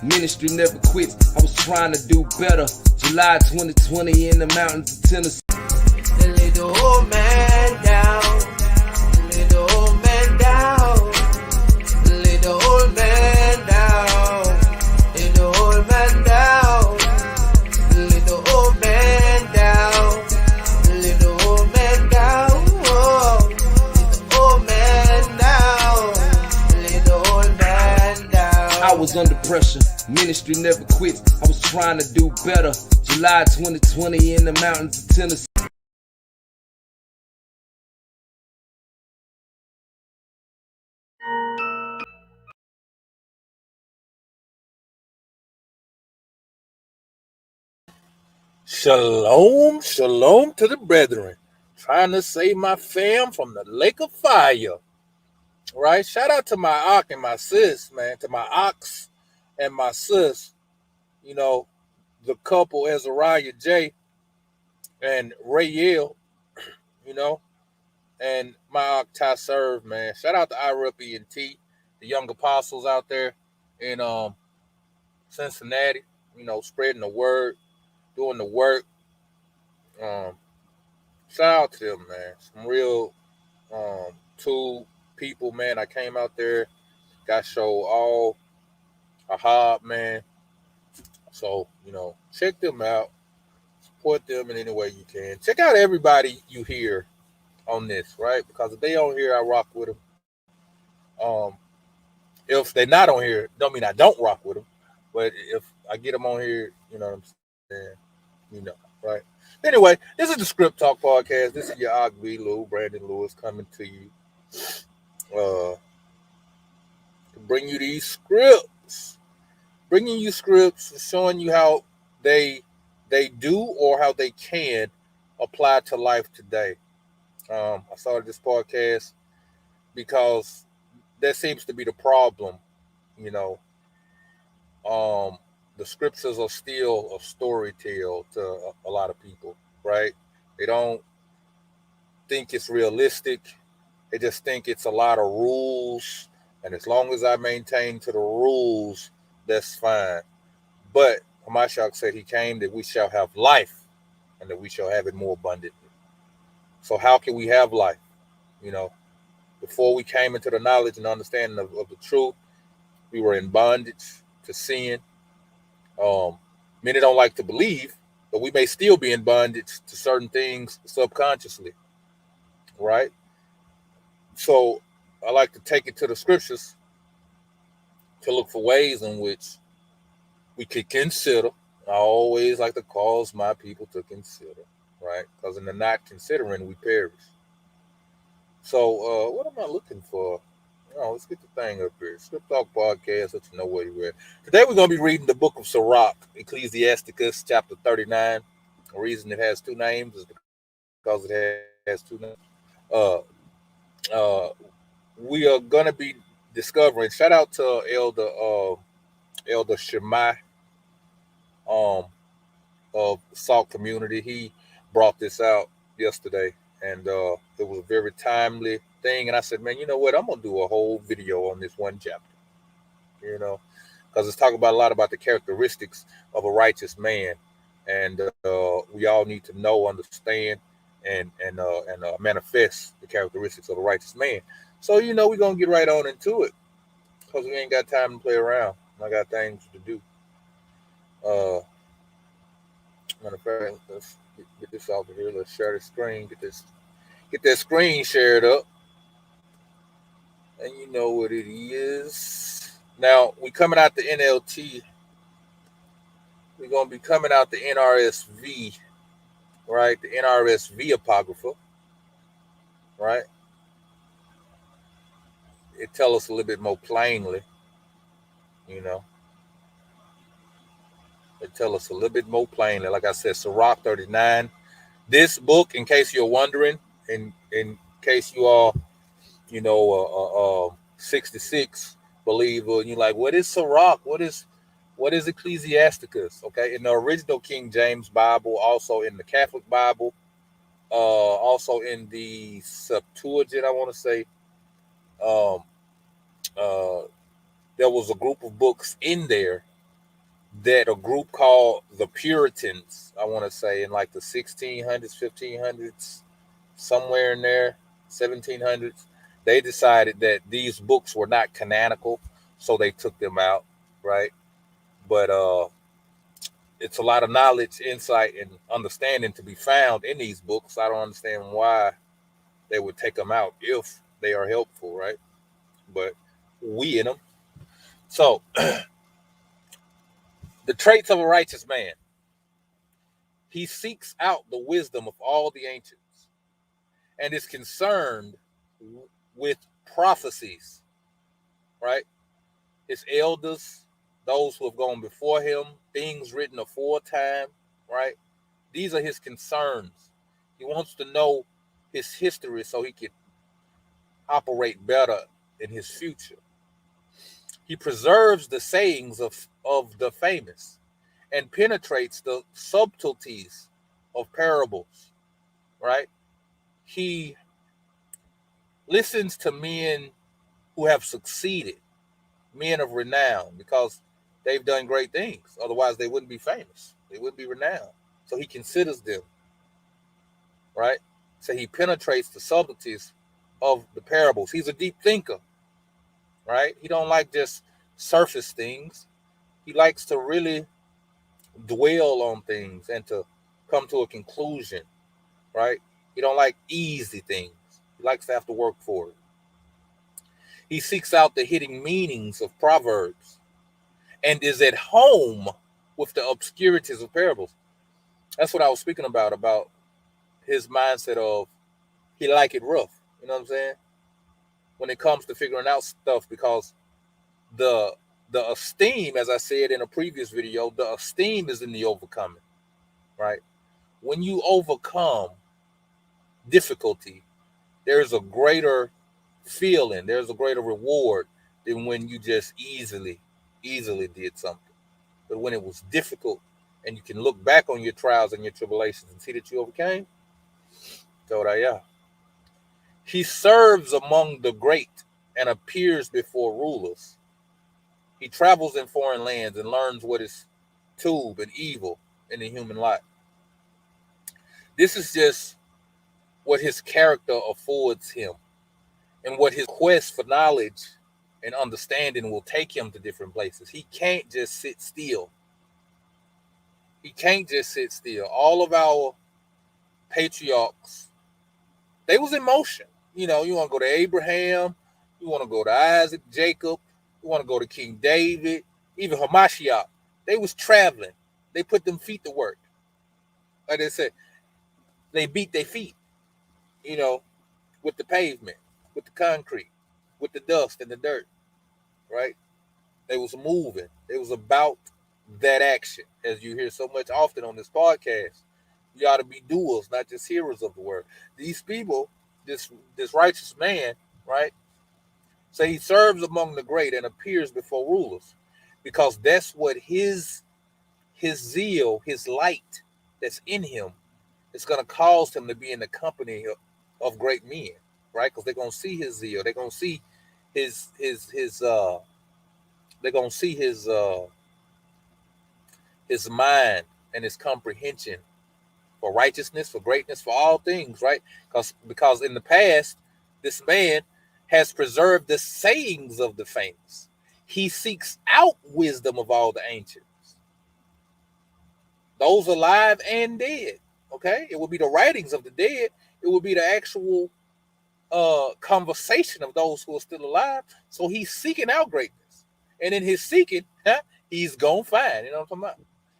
Ministry never quits. I was trying to do better. July 2020 in the mountains of Tennessee. They laid the old man down. They laid the old man down. They laid the old man down. Lay the old man down. They laid the old man down. They laid the old man down. Oh, lay the old man down. They laid the old man down. I was under pressure. Ministry never quits. I was trying to do better. July 2020 in the mountains of Tennessee. Shalom, shalom to the brethren. Trying to save my fam from the lake of fire. Right? Shout out to my ox and my sis, man. To my ox and my sis. You know, the couple Azariah J and Rayel, you know, and my ox Ty Serve, man. Shout out to IREP T, the young apostles out there in Cincinnati, you know, spreading the word, doing the work. Shout out to them, man. Some real two people, man. I came out there, got show all a hob, man. So, you know, check them out. Support them in any way you can. Check out everybody you hear on this, right? Because if they on here, I rock with them. If they're not on here, don't mean I don't rock with them. But if I get them on here, you know what I'm saying? You know, right? Anyway, this is the Script Talk Podcast. This is your Ogby Lou, Brandon Lewis, coming to you to bring you these scripts. Bringing you scripts, showing you how they do or how they can apply to life today. I started this podcast because that seems to be the problem, you know. The scriptures are still a story tale to a lot of people, right? They don't think it's realistic. They just think it's a lot of rules. And as long as I maintain to the rules, that's fine. But Hamashiach said he came that we shall have life and that we shall have it more abundantly. So how can we have life? You know, before we came into the knowledge and understanding of the truth, we were in bondage to sin. Many don't like to believe, but we may still be in bondage to certain things subconsciously, right? So I like to take it to the scriptures to look for ways in which we could consider. I always like to cause my people to consider, right? Because in the not considering, we perish. So what am I looking for? Oh, let's get the thing up here. Script Talk Podcast, let you know where you're at. Today we're going to be reading the book of Sirach, Ecclesiasticus, chapter 39. The reason it has two names is because it has two names. We are going to be discovering, shout out to Elder Shemai of Salt Community. He brought this out yesterday, and it was a very timely thing. And I said, man, you know what? I'm going to do a whole video on this one chapter, you know, because it's talking about a lot about the characteristics of a righteous man. And we all need to know, understand, and manifest the characteristics of a righteous man. So, you know, we're going to get right on into it because we ain't got time to play around. I got things to do. Matter of fact, let's get this off of here. Let's share the screen. Get that screen shared up. And you know what it is. Now, we coming out the NLT. We're going to be coming out the NRSV, right? The NRSV Apocrypha, right? It tells us a little bit more plainly, you know. It tells us a little bit more plainly. Like I said, Sirach 39. This book, in case you're wondering, in case you are, you know, 66 believer, and you're like, what is Sirach? What is Ecclesiasticus? Okay, in the original King James Bible, also in the Catholic Bible, also in the Septuagint, I want to say, there was a group of books in there that a group called the Puritans, I want to say in like the 1600s, 1500s, somewhere in there, 1700s, they decided that these books were not canonical, so they took them out, right? But it's a lot of knowledge, insight, and understanding to be found in these books. I don't understand why they would take them out if they are helpful, right? But we in them. So the traits of a righteous man. He seeks out the wisdom of all the ancients and is concerned with prophecies, right? His elders, those who have gone before him, things written aforetime, right? These are his concerns. He wants to know his history so he can operate better in his future. He preserves the sayings of the famous and penetrates the subtleties of parables, right? He listens to men who have succeeded, men of renown, because they've done great things. Otherwise, they wouldn't be famous. They wouldn't be renowned. So he considers them, right? So he penetrates the subtleties of the parables. He's a deep thinker, right? He don't like just surface things. He likes to really dwell on things and to come to a conclusion, right? He don't like easy things. He likes to have to work for it. He seeks out the hidden meanings of proverbs and is at home with the obscurities of parables. That's what I was speaking about his mindset of he like it rough. You know what I'm saying? When it comes to figuring out stuff, because the esteem, as I said in a previous video, the esteem is in the overcoming, right? When you overcome difficulty, there's a greater feeling, there's a greater reward than when you just easily did something. But when it was difficult and you can look back on your trials and your tribulations and see that you overcame, yeah. He serves among the great and appears before rulers. He travels in foreign lands and learns what is tube and evil in the human life. This is just what his character affords him and what his quest for knowledge and understanding will take him to different places. He can't just sit still. He can't just sit still. All of our patriarchs, they was in motion. You know, you want to go to Abraham, you want to go to Isaac, Jacob, you want to go to King David, even Hamashiach. They was traveling. They put them feet to work. Like they said, they beat their feet, you know, with the pavement, with the concrete, with the dust and the dirt, right? They was moving. It was about that action, as you hear so much often on this podcast. You ought to be doers, not just hearers of the word. These people, this righteous man, right? So he serves among the great and appears before rulers, because that's what his zeal, his light that's in him, is going to cause him to be in the company of great men, right? Because they're going to see his zeal. They're going to see they're going to see his mind and his comprehension for righteousness, for greatness, for all things, right? Because in the past, this man has preserved the sayings of the famous. He seeks out wisdom of all the ancients, those alive and dead. Okay, it will be the writings of the dead. It will be the actual conversation of those who are still alive. So he's seeking out greatness, and in his seeking, he's gonna find. You know what I'm talking about?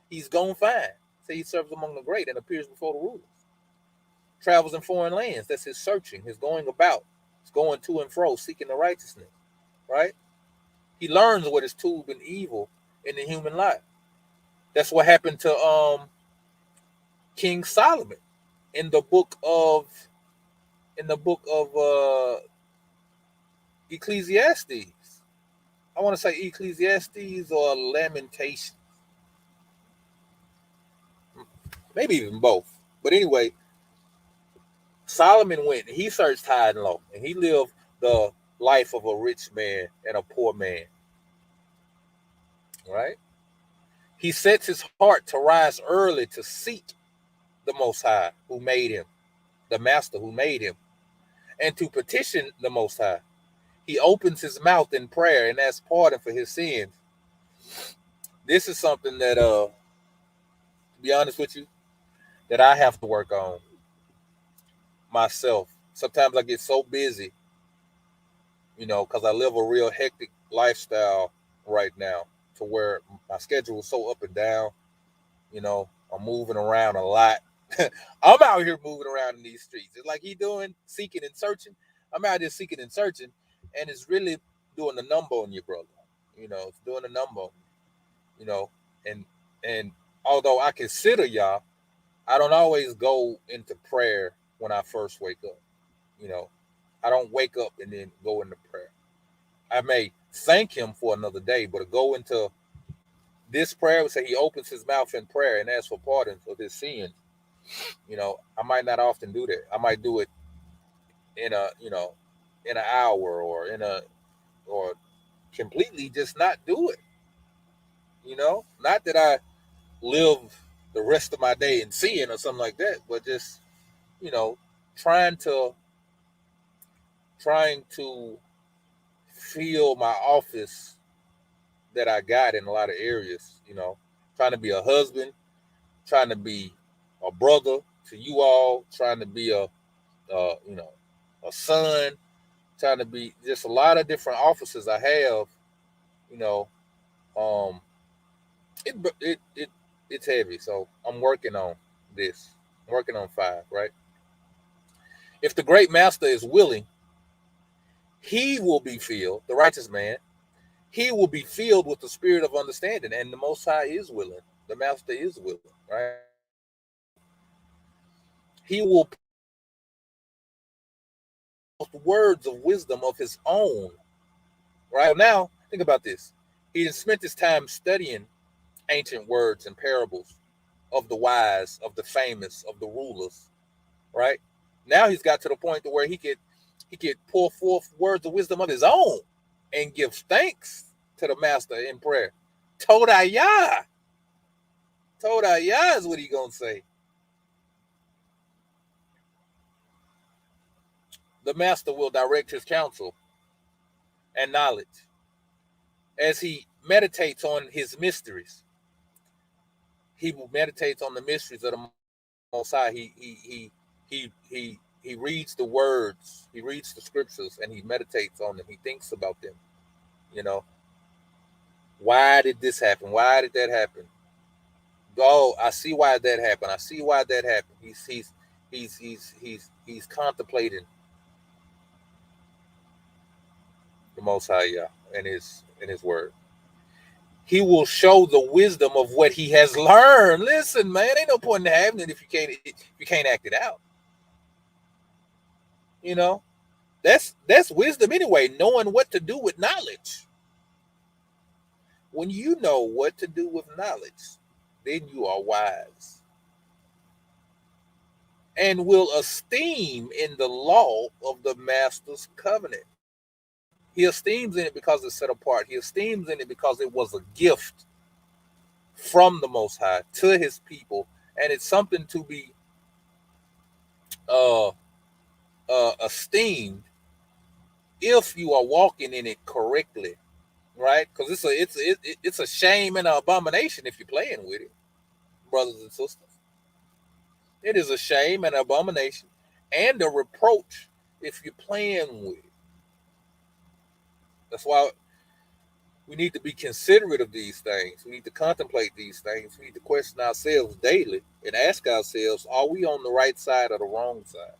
He's gonna find. So he serves among the great and appears before the rulers. Travels in foreign lands. That's his searching, his going about. He's going to and fro, seeking the righteousness, right? He learns what is tube and evil in the human life. That's what happened to King Solomon in the book of Ecclesiastes. I want to say Ecclesiastes or Lamentations. Maybe even both. But anyway, Solomon went and he searched high and low, and he lived the life of a rich man and a poor man. Right? He sets his heart to rise early to seek the Most High who made him, the Master who made him, and to petition the Most High. He opens his mouth in prayer and asks pardon for his sins. This is something that, to be honest with you, that I have to work on myself. Sometimes I get so busy, because I live a real hectic lifestyle right now, to where my schedule is so up and down. I'm moving around a lot. I'm out here moving around in these streets. It's like he doing seeking and searching. I'm out here seeking and searching, and it's really doing the number on you, brother. It's doing the number on you. And although I consider y'all, I don't always go into prayer when I first wake up. I don't wake up and then go into prayer. I may thank him for another day, but to go into this prayer, would say he opens his mouth in prayer and asks for pardon of his sins. I might not often do that. I might do it in an hour or completely just not do it. Not that I live the rest of my day in sin or something like that, but just, trying to fill my office that I got in a lot of areas, trying to be a husband, trying to be a brother to you all, trying to be a son, trying to be just a lot of different offices I have. Um, it's heavy, so I'm working on this. I'm working on 5, right? If the great master is willing, he will be filled, the righteous man, he will be filled with the spirit of understanding, and the Most High is willing. The master is willing, right? He will words of wisdom of his own, right? Now, think about this. He has spent his time studying ancient words and parables of the wise, of the famous, of the rulers, right? Now he's got to the point to where he could pour forth words of wisdom of his own and give thanks to the master in prayer. Todayah. Todayah is what he gonna say. The master will direct his counsel and knowledge as he meditates on his mysteries. He will meditate on the mysteries of the Most High. He reads the words, he reads the scriptures, and he meditates on them. He thinks about them. Why did this happen? Why did that happen? Oh, I see why that happened. I see why that happened. He's contemplating the Most High in his word. He will show the wisdom of what he has learned. Listen, man, ain't no point in having it if you can't act it out. That's wisdom anyway, knowing what to do with knowledge. When you know what to do with knowledge, then you are wise. And will esteem in the law of the master's covenant. He esteems in it because it's set apart. He esteems in it because it was a gift from the Most High to his people. And it's something to be esteemed if you are walking in it correctly, right? Because it's a shame and an abomination if you're playing with it, brothers and sisters. It is a shame and an abomination and a reproach if you're playing with it. That's why we need to be considerate of these things. We need to contemplate these things. We need to question ourselves daily and ask ourselves, are we on the right side or the wrong side?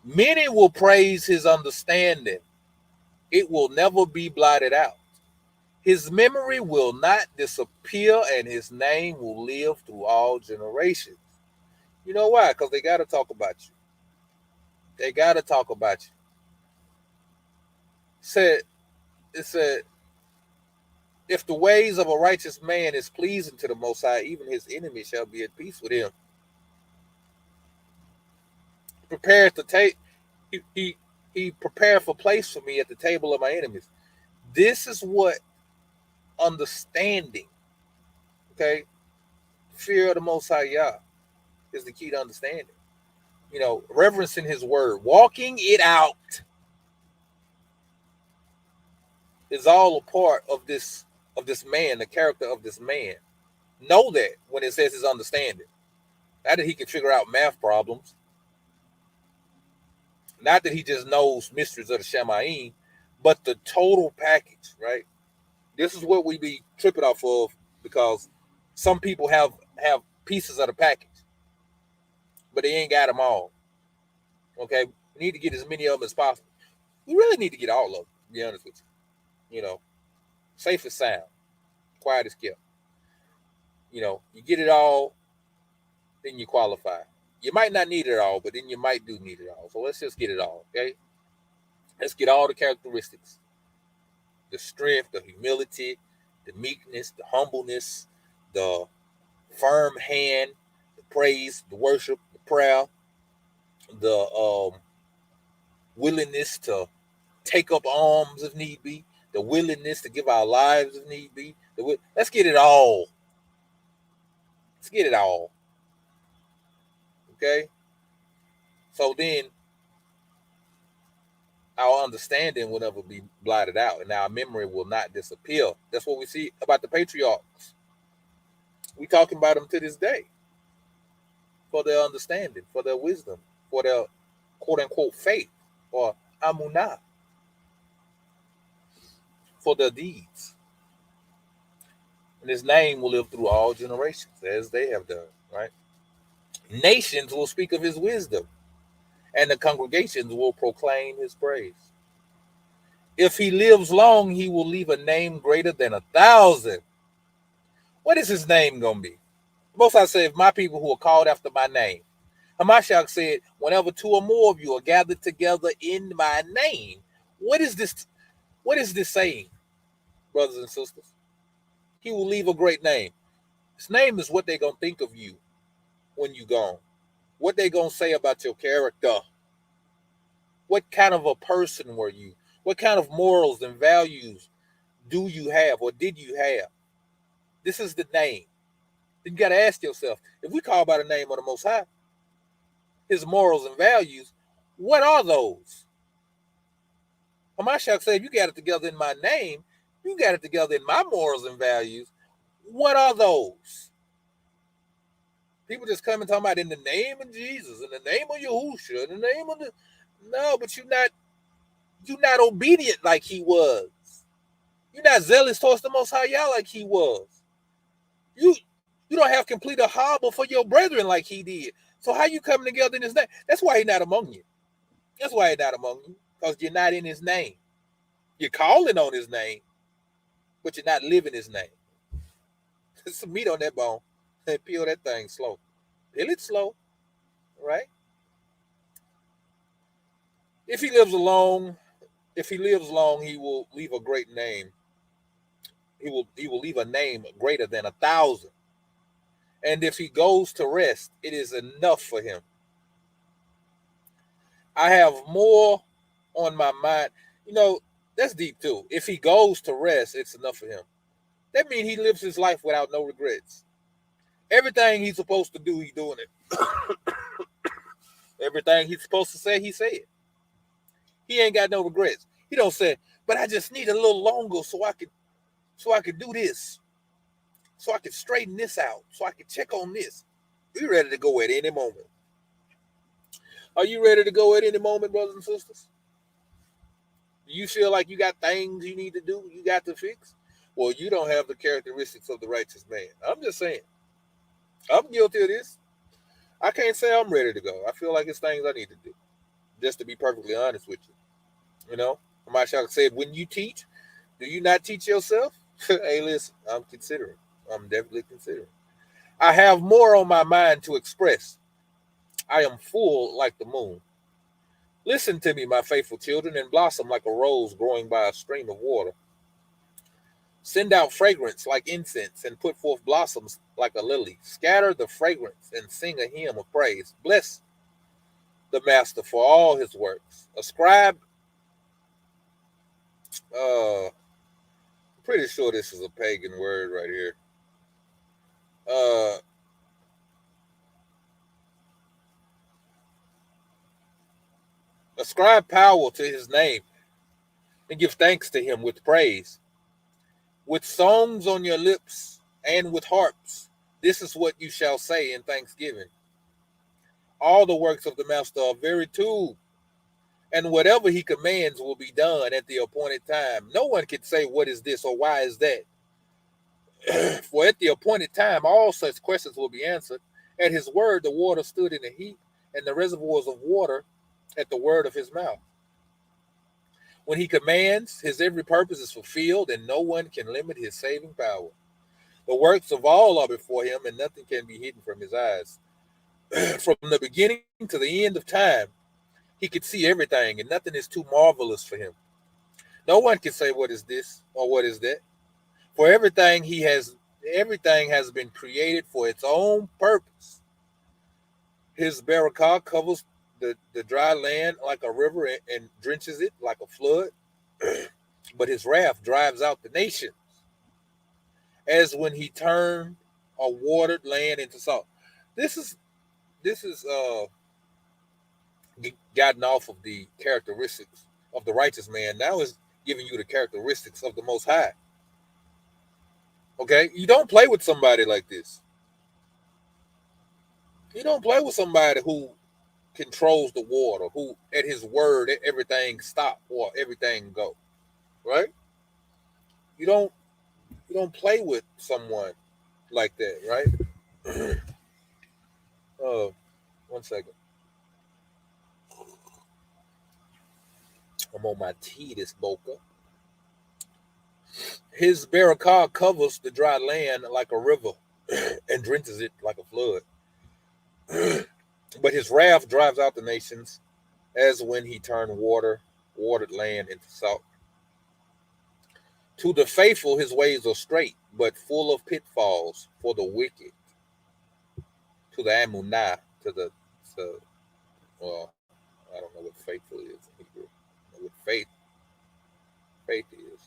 Many will praise his understanding. It will never be blotted out. His memory will not disappear, and his name will live through all generations. You know why? Because they got to talk about you. They got to talk about you. It said, if the ways of a righteous man is pleasing to the Most High, even his enemy shall be at peace with him. Prepares to take. He prepared for place for me at the table of my enemies. This is what understanding Okay? Fear of the Most High Yah is the key to understanding. Reverencing his word, walking it out is all a part of this man, the character of this man. Know that when it says his understanding. Not that he can figure out math problems. Not that he just knows mysteries of the Shamayim, but the total package, right? This is what we be tripping off of, because some people have pieces of the package, but they ain't got them all. Okay? We need to get as many of them as possible. We really need to get all of them, to be honest with you. Safe as sound, quiet as kept. You get it all, then you qualify. You might not need it all, but then you might do need it all. So let's just get it all, okay? Let's get all the characteristics. The strength, the humility, the meekness, the humbleness, the firm hand, the praise, the worship, the prayer, the willingness to take up arms if need be, the willingness to give our lives if need be. Let's get it all. Let's get it all. Okay? So then our understanding will never be blotted out, and our memory will not disappear. That's what we see about the patriarchs. We talking about them to this day for their understanding, for their wisdom, for their quote-unquote faith, or amunah, for their deeds. And his name will live through all generations, as they have done, right? Nations will speak of his wisdom, and the congregations will proclaim his praise. If he lives long, he will leave a name greater than 1,000. What is his name going to be? Most High said, if my people who are called after my name. Hamashiach said, whenever two or more of you are gathered together in my name. What is this? What is this saying, brothers and sisters? He will leave a great name. His name is what they're going to think of you when you're gone. What they're going to say about your character. What kind of a person were you? What kind of morals and values do you have, or did you have? This is the name. Then you got to ask yourself, if we call by the name of the Most High, his morals and values, what are those? Hamashiach said, if you got it together in my name, you got it together in my morals and values. What are those? People just come and talk about in the name of Jesus, in the name of Yahusha, in the name of no, but you're not obedient like he was. You're not zealous towards the Most High Yah like he was. You don't have complete a harbor for your brethren like he did. So how you coming together in his name? That's why he's not among you. That's why he's not among you, because you're not in his name. You're calling on his name, but you're not living his name. There's some meat on that bone. And peel that thing slow. Peel it slow, right? If he lives long, he will leave a great name. He will leave a name greater than 1,000. And if he goes to rest, it is enough for him. I have more on my mind. That's deep too. If he goes to rest, it's enough for him. That means he lives his life without no regrets. Everything he's supposed to do, he's doing it. Everything he's supposed to say, he said. He ain't got no regrets. He don't say, but I just need a little longer so I could do this. So I can straighten this out. So I can check on this. We're ready to go at any moment. Are you ready to go at any moment, brothers and sisters? Do you feel like you got things you need to do, you got to fix? Well, you don't have the characteristics of the righteous man. I'm just saying. I'm guilty of this. I can't say I'm ready to go. I feel like it's things I need to do. Just to be perfectly honest with you. Hamashiach said, when you teach, do you not teach yourself? Hey, listen, I'm considering. I'm definitely considering. I have more on my mind to express. I am full like the moon. Listen to me, my faithful children, and blossom like a rose growing by a stream of water. Send out fragrance like incense and put forth blossoms like a lily. Scatter the fragrance and sing a hymn of praise. Bless the master for all his works. Ascribe, pretty sure this is a pagan word right here. Ascribe power to his name and give thanks to him with praise, with songs on your lips and with harps. This is what you shall say in thanksgiving. All the works of the master are very true, and whatever he commands will be done at the appointed time. No one can say, what is this or why is that? For at the appointed time, all such questions will be answered. At his word, the water stood in a heap, and the reservoirs of water at the word of his mouth. When he commands, his every purpose is fulfilled, and no one can limit his saving power. The works of all are before him, and nothing can be hidden from his eyes. From the beginning to the end of time, he could see everything, and nothing is too marvelous for him. No one can say, what is this or what is that? For everything has been created for its own purpose. His barakah covers the dry land like a river and drenches it like a flood. But his wrath drives out the nations, as when he turned a watered land into salt. This is gotten off of the characteristics of the righteous man. Now is giving you the characteristics of the Most High. Okay, you don't play with somebody like this. You don't play with somebody who controls the water, who at his word everything stop or everything go. Right? You don't play with someone like that, right? 1 second. I'm on my tea this boca. His barakah covers the dry land like a river and drenches it like a flood. But his wrath drives out the nations, as when he turned watered land into salt. To the faithful his ways are straight, but full of pitfalls for the wicked. To the amunah, well, I don't know what faithful is in Hebrew. I know what faith is.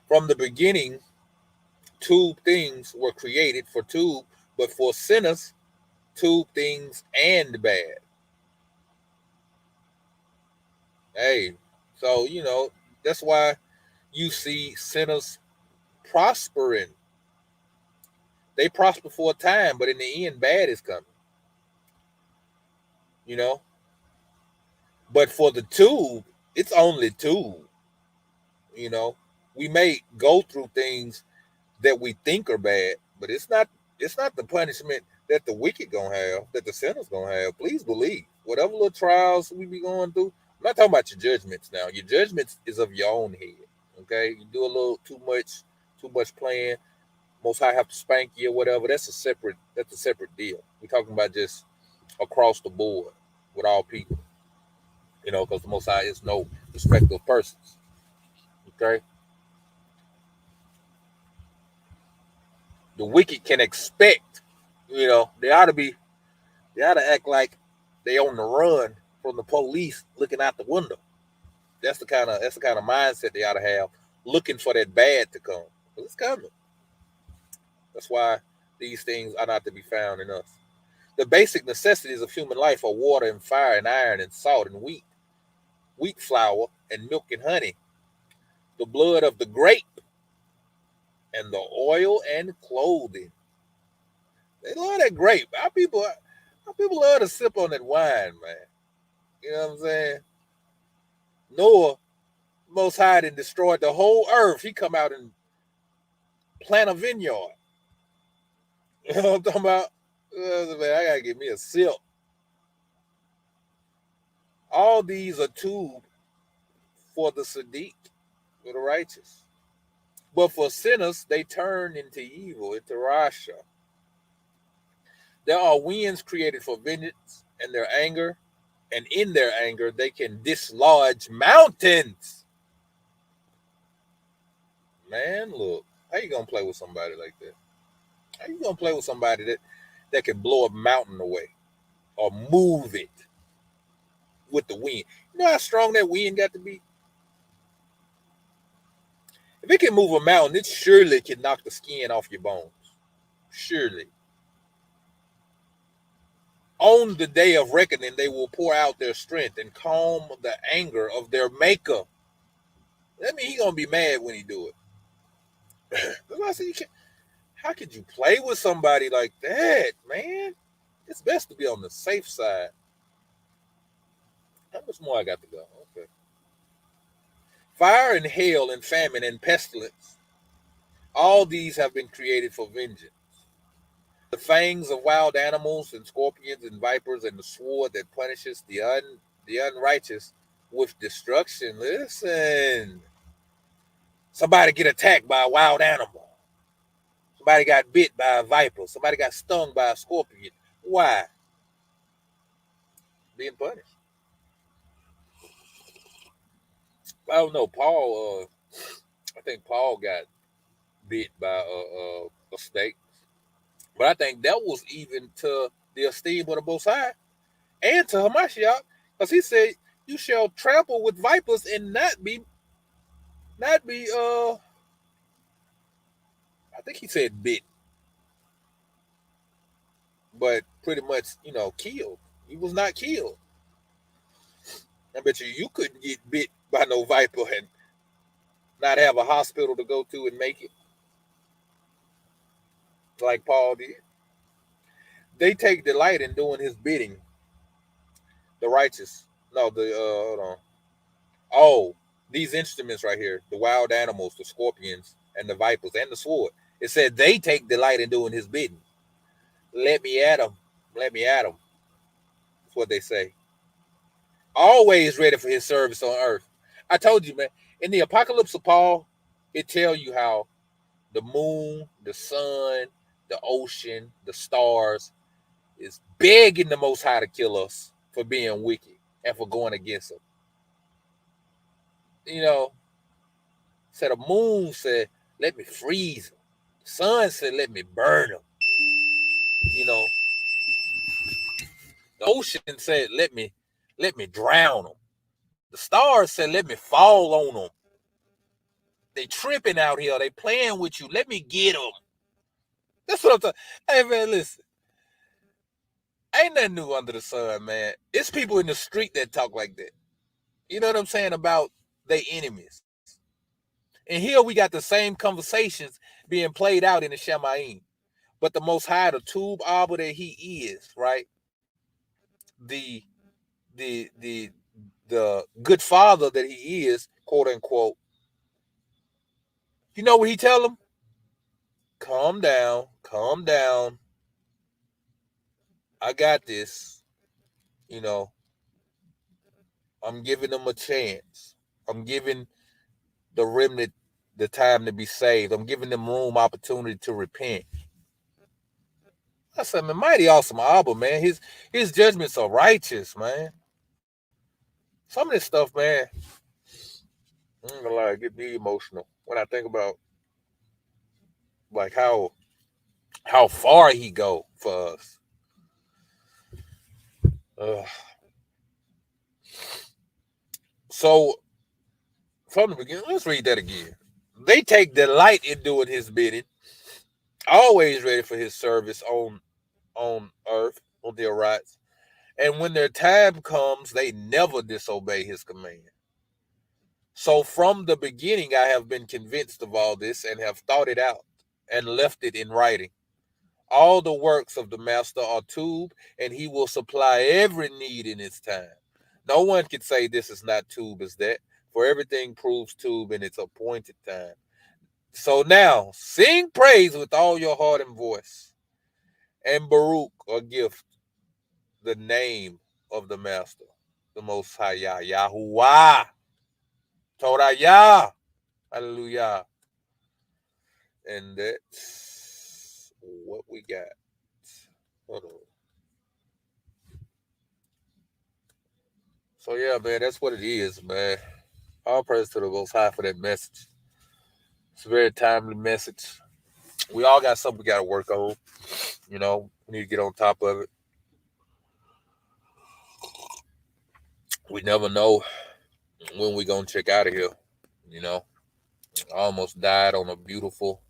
From the beginning, two things were created for two, but for sinners, two things and bad. Hey, so that's why you see sinners prospering. They prosper for a time, but in the end, bad is coming. But for the tube, it's only tube. We may go through things that we think are bad, but it's not the punishment that the wicked gonna have, that the sinners gonna have. Please believe. Whatever little trials we be going through, I'm not talking about your judgments now. Your judgments is of your own head. Okay? You do a little too much playing, Most High have to spank you or whatever. That's a separate deal. We're talking about just across the board with all people. Because the Most High is no respecter of persons. Okay? The wicked can expect, they ought to act like they on the run from the police looking out the window. That's the kind of mindset they ought to have, looking for that bad to come. But it's coming. That's why these things are not to be found in us. The basic necessities of human life are water and fire and iron and salt and wheat flour and milk and honey, the blood of the grape and the oil and clothing. They love that grape. Our people love to sip on that wine, man. You know what I'm saying? Noah, Most High, and destroyed the whole earth. He come out and plant a vineyard. You know what I'm talking about? Man, I gotta get me a sip. All these are tube for the Sadiq, for the righteous. But for sinners, they turn into evil, into Rasha. There are winds created for vengeance and their anger, and in their anger, they can dislodge mountains. Man, look, how you gonna play with somebody like that? How you gonna play with somebody that can blow a mountain away or move it with the wind? You know how strong that wind got to be? If it can move a mountain, it surely can knock the skin off your bones. surely. On the day of reckoning, they will pour out their strength and calm the anger of their maker. That means he's going to be mad when he do it. That's why I said, how could you play with somebody like that, man? It's best to be on the safe side. How much more I got to go? Okay. Fire and hail and famine and pestilence, all these have been created for vengeance. The fangs of wild animals and scorpions and vipers and the sword that punishes the unrighteous with destruction. Listen, somebody get attacked by a wild animal. Somebody got bit by a viper. Somebody got stung by a scorpion. Why? Being punished. I don't know. Paul, I think Paul got bit by a snake. But I think that was even to the esteem of the Most High and to Hamashiach, because he said, "You shall trample with vipers and not be." I think he said bit, but pretty much, killed. He was not killed. I bet you couldn't get bit by no viper and not have a hospital to go to and make it, like Paul did. They take delight in doing his bidding. The righteous. No, hold on. Oh, these instruments right here, the wild animals, the scorpions, and the vipers, and the sword. It said they take delight in doing his bidding. Let me at them. Let me at them. That's what they say. Always ready for his service on earth. I told you, man, in the Apocalypse of Paul, it tells you how the moon, the sun, the ocean, the stars is begging the Most High to kill us for being wicked and for going against him. Said the moon said, let me freeze them. The sun said, let me burn them. The ocean said, let me drown them. The stars said, let me fall on them. They tripping out here. They playing with you. Let me get them. That's what I'm talking. Hey, man, listen. Ain't nothing new under the sun, man. It's people in the street that talk like that. You know what I'm saying about their enemies. And here we got the same conversations being played out in the Shemaim. But the Most High, the Tube Abba that he is, right? The good father that he is, quote unquote. You know what he tell him? Calm down, calm down. I got this. I'm giving them a chance. I'm giving the remnant the time to be saved. I'm giving them room, opportunity to repent. I said, man, mighty awesome Abba, man. His judgments are righteous, man. Some of this stuff, man, I'm not gonna lie, get me emotional when I think about like how far he go for us. So from the beginning, let's read that again. They take delight in doing his bidding, always ready for his service on earth, on their rights. And when their time comes, they never disobey his command. So from the beginning, I have been convinced of all this and have thought it out and left it in writing. All the works of the master are tube, and he will supply every need in its time. No one can say this is not tube as that, for everything proves tube in its appointed time. So now, sing praise with all your heart and voice, and Baruch, or gift, the name of the master, the Most High Yah, Yahuwah, Torah Yah, hallelujah. And that's what we got. Hold on. So yeah, man, that's what it is, man. All praise to the Most High for that message. It's a very timely message. We all got something we got to work on. We need to get on top of it. We never know when we gonna check out of here. I almost died on a beautiful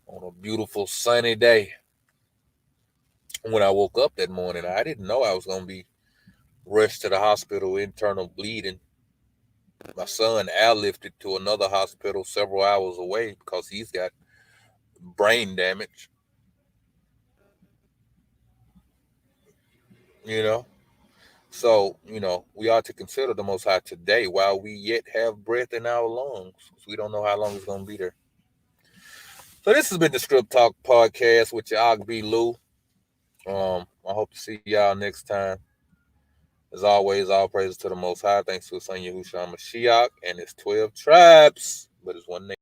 on a beautiful sunny day. When I woke up that morning, I didn't know I was going to be rushed to the hospital, internal bleeding. My son airlifted to another hospital several hours away because he's got brain damage. You know, so we ought to consider the Most High today while we yet have breath in our lungs, because we don't know how long it's going to be there. So this has been the Script Talk podcast with your Og B. Lou. I hope to see y'all next time. As always, all praises to the Most High. Thanks to His Son Yahushua Mashiach and his 12 tribes, but it's one nation.